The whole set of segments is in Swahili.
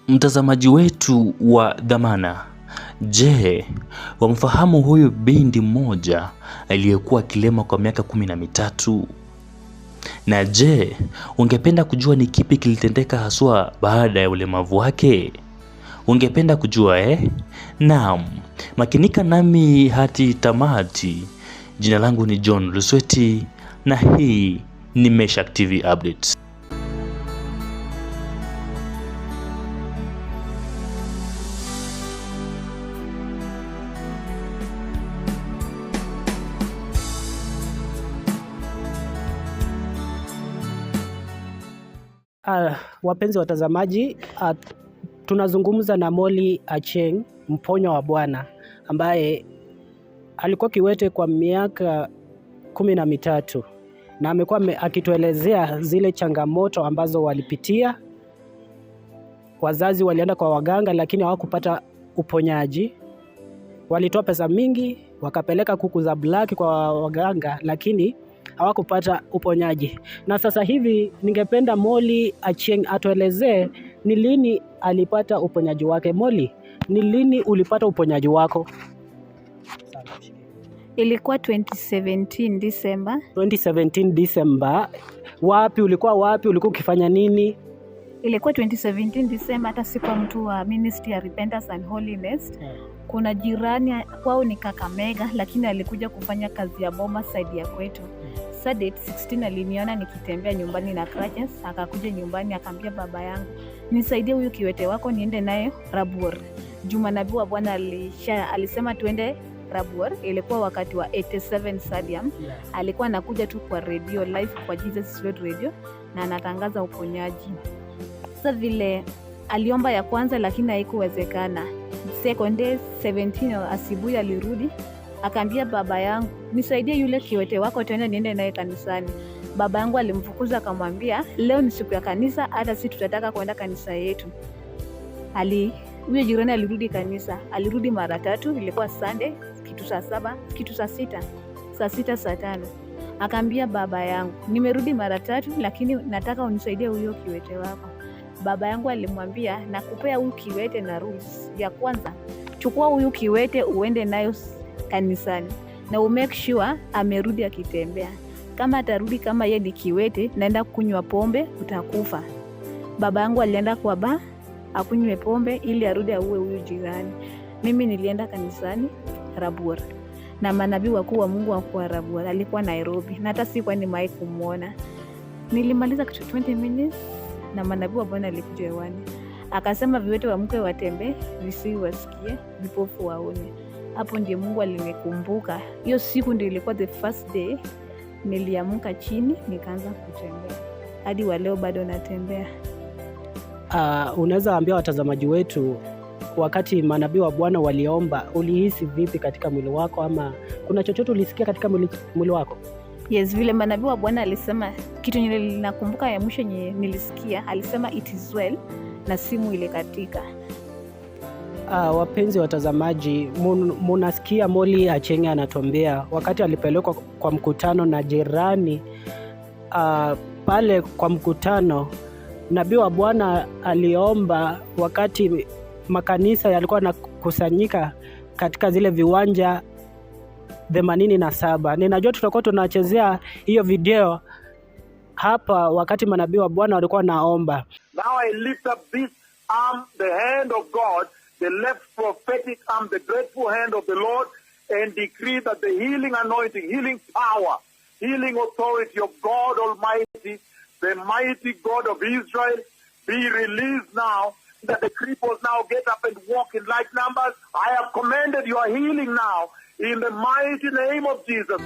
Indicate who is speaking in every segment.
Speaker 1: Mtazamaji wetu wa dhamana, je, wamfahamu huyu binti mmoja aliyekuwa kilema kwa miaka 13? Na je, ungependa kujua ni kipi kilitendeka haswa baada ya ulemavu wake? Ungependa kujua Naam, makinika nami hadi tamati. Jina langu ni John Lusweti na hii ni Meshack TV Updates.
Speaker 2: Wapenzi watazamaji, tunazungumza na Molly Achieng, mponyo wa Bwana, ambaye alikuwa kiwete kwa miaka 13 na amekuwa akituelezea zile changamoto ambazo walipitia. Wazazi walienda kwa waganga lakini hawakupata uponyaji. Walitoa pesa mingi wakapeleka kuku za black kwa waganga lakini hawakupata uponyaji. Na sasa hivi ningependa Molly Achieng atuelezee ni lini alipata uponyaji wake. Molly, ni lini ulipata uponyaji wako?
Speaker 3: Ilikuwa 2017 December.
Speaker 2: 2017 December. Wapi ulikuwa ulikuwa ukifanya nini?
Speaker 3: Ilikuwa 2017 December, hata sikuwa mtu wa Ministry of Repentance and Holiness. Kuna jirani kwao ni Kakamega lakini alikuja kufanya kazi ya boma side ya kwetu. Date 16 aliniona nikitembea nyumbani na crutches, akakuja nyumbani akaambia baba yangu, nisaidie huyu kiwete wako niende naye Rabur. Juma nabii wa Bwana alisema tuende Rabur. Ilikuwa wakati wa 87 Stadium. Alikuwa anakuja tu kwa radio live kwa Jesus Radio na anatangaza uponyaji. Sasa vile aliomba ya kwanza lakini haikuwezekana. Second day 17 asubuhi alirudi akaambia baba yangu, nisaidie yule kiwete wako tuende niende naye kanisani. Baba yangu alimfukuza akamwambia, leo ni siku ya kanisa, hata sisi tutataka kwenda kanisa yetu. Huyo jirani alirudi kanisa, alirudi mara 3, ilikuwa Sunday, kitu saa 7, kitu saa 6, saa 6, saa 5. Akaambia baba yangu, nimerudi mara 3 lakini nataka unisaidie huyo kiwete wako. Baba yangu alimwambia, nakupea huyu kiwete na rules. Ya kwanza, chukua huyu kiwete uende nayo kanisani na umake sure amerudi akitembea. Kama atarudi kama yeye ni kiwete, naenda kunywa pombe, utakufa. Baba yangu alienda kwa bar akunywe pombe ili arudi auwe huyu jirani. Mimi nilienda kanisani Rabur na manabii wakuu wa Mungu wa Rabur alikuwa Nairobi na hata sikuwa nimewahi kumuona. Nilimaliza kitu 20 minutes na manabii wa Bwana alikuja hewani akasema viwete waamke watembee, visiwi wasikie, vipofu waone. Hapo ndiye Mungu alinikumbuka. Hiyo siku ndio ilikuwa the first day niliamka chini nikaanza kutembea. Hadi wa leo bado natembea.
Speaker 2: Unaweza ambia watazamaji wetu, wakati manabii wa Bwana waliomba, ulihisi vipi katika mwili wako, ama kuna chochote ulisikia katika mwili wako?
Speaker 3: Yes, vile manabii wa Bwana alisema, kitu ninakumbuka ya mwisho nilisikia, alisema it is well, na simu ile katika.
Speaker 2: Wapenzi watazamaji, munasikia Molly Achieng anatuambia wakati alipelekwa kwa mkutano na jirani. Pale kwa mkutano nabii wa Bwana aliomba wakati makanisa yalikuwa yanakusanyika katika zile viwanja 87. Ninajua tutakuwa tunachezea hiyo video hapa wakati manabii wa Bwana walikuwa naomba.
Speaker 4: Now I lift up this arm, the hand of God, the left prophetic arm, the dreadful hand of the Lord, and decree that the healing anointing, healing power, healing authority of God Almighty, the mighty God of Israel, be released now, that the cripples now get up and walk in like numbers. I have commanded your healing now in the mighty name of Jesus.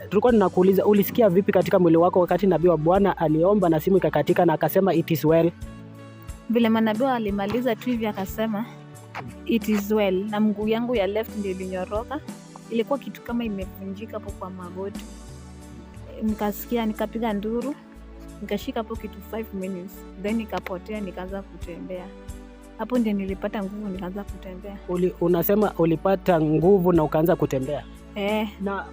Speaker 2: tulikuwa tunakuuliza ulisikia vipi katika mwili wako wakati nabii wa Bwana aliomba na simu ikakatika na akasema it is well?
Speaker 3: Vile manabii alimaliza tu hivi akasema it is well, na mguu yangu ya left ndio ilinyoroka, ilikuwa kitu kama imevunjika hapo kwa magoti. Nikasikia, nikapiga nduru, nikashika hapo kitu 5 minutes, then nikapotea, nikaanza kutembea. Hapo ndio nilipata nguvu, nikaanza kutembea.
Speaker 2: Unasema ulipata nguvu na ukaanza kutembea? Na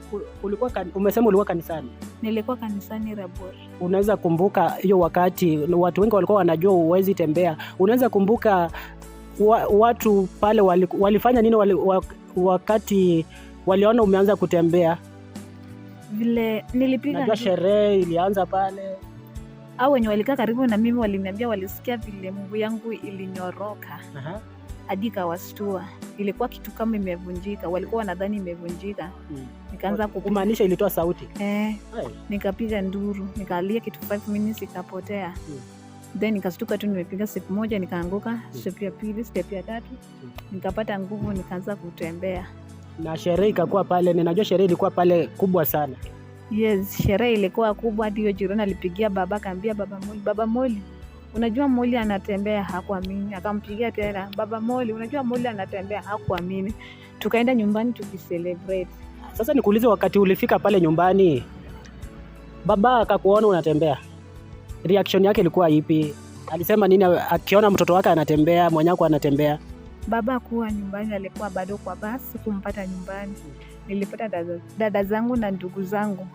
Speaker 2: umesema ulikuwa kanisani?
Speaker 3: Nilikuwa kanisani Rabor.
Speaker 2: Unaweza kumbuka hiyo wakati watu wengi walikuwa wanajua uwezi tembea, unaweza kumbuka watu pale walifanya nini wakati waliona umeanza kutembea?
Speaker 3: Vile nilipiga,
Speaker 2: najua sherehe ilianza pale.
Speaker 3: Au wenye walikaa karibu na mimi waliniambia walisikia vile mguu yangu ilinyoroka. Hadi kawastua, ilikuwa kitu kama imevunjika, walikuwa wanadhani imevunjika. Nikaanza
Speaker 2: kumaanisha ilitoa sauti.
Speaker 3: Nikapiga nduru, nikalia kitu 5 minutes ikapotea. Then nikastuka tu, nimepiga step moja nikaanguka, step ya pili, step ya tatu, nikapata nguvu, nikaanza kutembea.
Speaker 2: Na sherehe ikakuwa pale, ninajua sherehe ilikuwa pale kubwa sana.
Speaker 3: Yes, sherehe ilikuwa kubwa. Hadi hiyo jirani alipigia baba, akaambia Baba Moli, unajua Moli anatembea. Hakuamini. Akampigia tena, Baba Moli, unajua Moli anatembea. Hakuamini. Tukaenda nyumbani tukicelebrate.
Speaker 2: Sasa nikuulize, wakati ulifika pale nyumbani baba akakuona unatembea, reaction yake ilikuwa ipi? Alisema nini akiona mtoto wake anatembea, mwenyako anatembea?
Speaker 3: Baba kuwa nyumbani, alikuwa bado kwa basi, kumpata nyumbani. Nilipata dada zangu na ndugu zangu.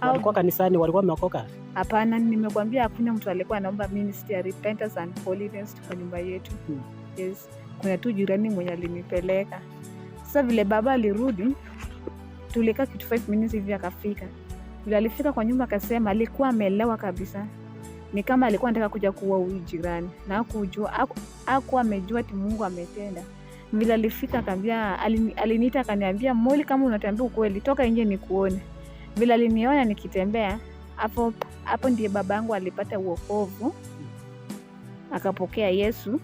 Speaker 2: Walikuwa kanisani, walikuwa wameokoka?
Speaker 3: Hapana, nimekwambia hakuna mtu alikuwa anaomba ministry ya repentance and holiness kwa nyumba yetu. Yes, kuna tu jirani mwenye alinipeleka. Sasa vile baba alirudi, tulikaa kitu 5 minutes hivi akafika. Vile alifika kwa nyumba akasema alikuwa amelewa kabisa. Ni kama alikuwa anataka kuja kuua huyu jirani. Na hakuwa amejua ati Mungu ametenda. Vile alifika akambia, aliniita akaniambia, Moli, kama unatembea ukweli, toka nje nikuone. Vile aliniona nikitembea, hapo ndiye baba yangu alipata wokovu. Akapokea Yesu.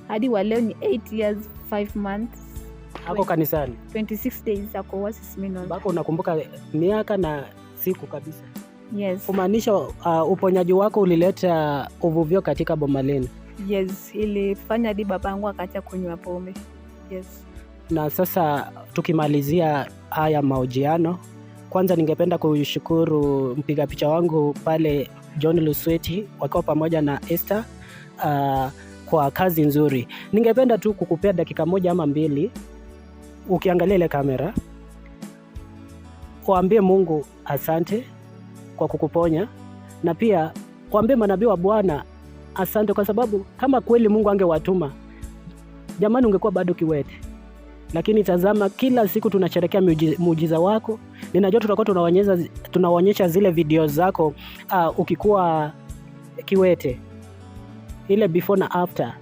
Speaker 3: Hadi wa leo ni 8 years 5 months.
Speaker 2: Ako kanisani
Speaker 3: 26 days ako Oasis Minon.
Speaker 2: Bako unakumbuka miaka na siku kabisa?
Speaker 3: Yes.
Speaker 2: Kumaanisha uponyaji wako ulileta uvuvio katika boma lenu?
Speaker 3: Yes, ilifanya hadi babangu akaacha kunywa pombe. Yes.
Speaker 2: Na sasa tukimalizia haya mahojiano, kwanza ningependa kushukuru mpiga picha wangu pale John Lusweti wakiwa pamoja na Esther kwa kazi nzuri. Ningependa tu kukupea dakika 1 ama 2 ukiangalia ile kamera, waambie Mungu asante kwa kukuponya, na pia waambie manabii wa Bwana asante, kwa sababu kama kweli Mungu angewatuma, jamani, ungekuwa bado kiwete. Lakini tazama, kila siku tunasherehekea muujiza wako. Ninajua tutakuwa tunaonyesha zile video zako ukikuwa kiwete, ile before na after.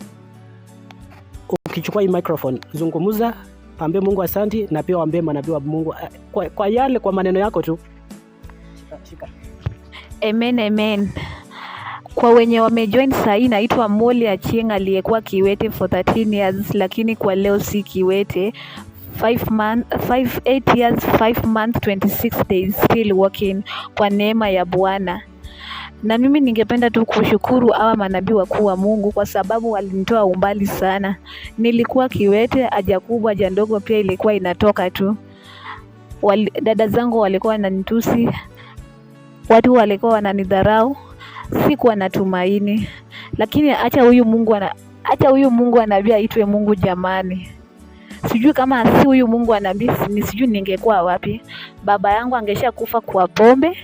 Speaker 2: Ukichukua hii microphone, zungumuza, ambie Mungu asante, na pia waambie manabii wa Mungu kwa maneno yako tu. Shika.
Speaker 3: Amen. Kwa wenye wamejoin sahii, naitwa Moli Achieng, aliyekuwa kiwete for 13 years, lakini kwa leo si kiwete. 8 years 5 months 26 days still walking kwa neema ya Bwana. Na mimi ningependa tu kushukuru hawa manabii wakuu wa Mungu kwa sababu walinitoa umbali sana. Nilikuwa kiwete, haja kubwa haja ndogo pia ilikuwa inatoka tu. Dada zangu walikuwa wananitusi, watu walikuwa wananidharau, sikuwa na tumaini. Lakini acha huyu Mungu anabii aitwe Mungu jamani. Sijui kama si huyu Mungu anabii, sijui ningekuwa wapi. Baba yangu angesha kufa kwa pombe,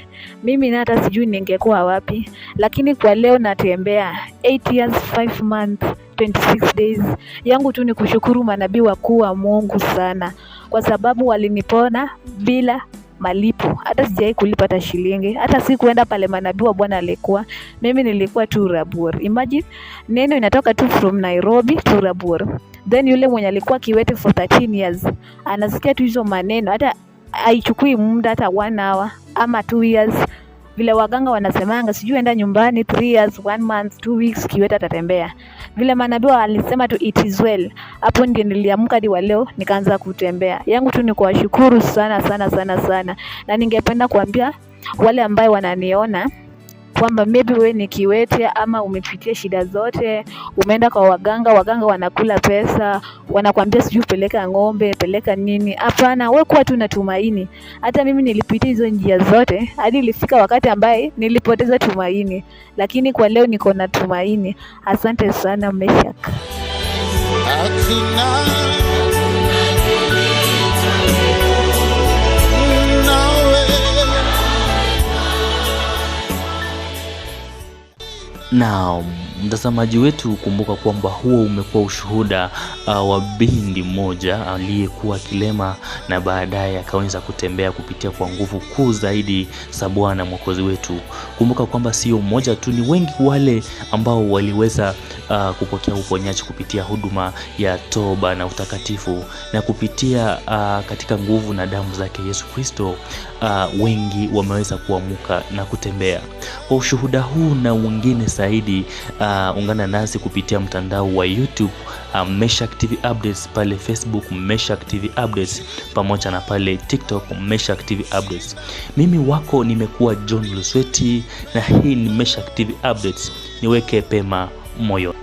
Speaker 3: mimi na hata sijui ningekuwa wapi. Lakini kwa leo natembea 8 years 5 months 26 days. Yangu tu ni kushukuru manabii wakuu wa Mungu sana, kwa sababu walinipona bila malipo. Hata sijai kulipa hata shilingi. Hata si kuenda pale manabii wa Bwana alikuwa. Mimi nilikuwa tu Rabor. Imagine neno inatoka tu from Nairobi to Rabor. Then yule mwenye alikuwa kiwete for 13 years anasikia tu hizo maneno, hata haichukui muda hata 1 hour ama 2 years Vile waganga wanasemanga sijui enda nyumbani 3 years, 1 month, 2 weeks kiwete atatembea. Vile manabii alisema tu it is well. Hapo ndio niliamka hadi leo nikaanza kutembea. Yangu tu ni kuwashukuru sana sana sana sana. Na ningependa kuambia wale ambao wananiona kwamba maybe wewe ni kiwete ama umepitia shida zote, umeenda kwa waganga wanakula pesa, wanakuambia sijui peleka ng'ombe, peleka nini. Hapana, wewe kuwa tu na tumaini. Hata mimi nilipitia hizo njia zote hadi ilifika wakati ambaye nilipoteza tumaini, lakini kwa leo niko na tumaini. Asante sana Meshak.
Speaker 1: Na mtazamaji wetu, kumbuka kwamba huo umekuwa ushuhuda wa binti mmoja aliyekuwa kilema na baadaye akaweza kutembea kupitia kwa nguvu kuu zaidi za Bwana Mwokozi wetu. Kumbuka kwamba sio mmoja tu, ni wengi wale ambao waliweza kupokea uponyaji kupitia huduma ya toba na utakatifu, na kupitia katika nguvu na damu zake Yesu Kristo, wengi wameweza kuamuka na kutembea. Kwa ushuhuda huu na wengine zaidi, ungana nasi kupitia mtandao wa YouTube Meshak TV Updates, pale Facebook Meshak TV Updates, pamoja na pale TikTok Meshak TV Updates. Mimi wako nimekuwa John Lusweti na hii ni Meshak TV Updates. Niweke pema moyo.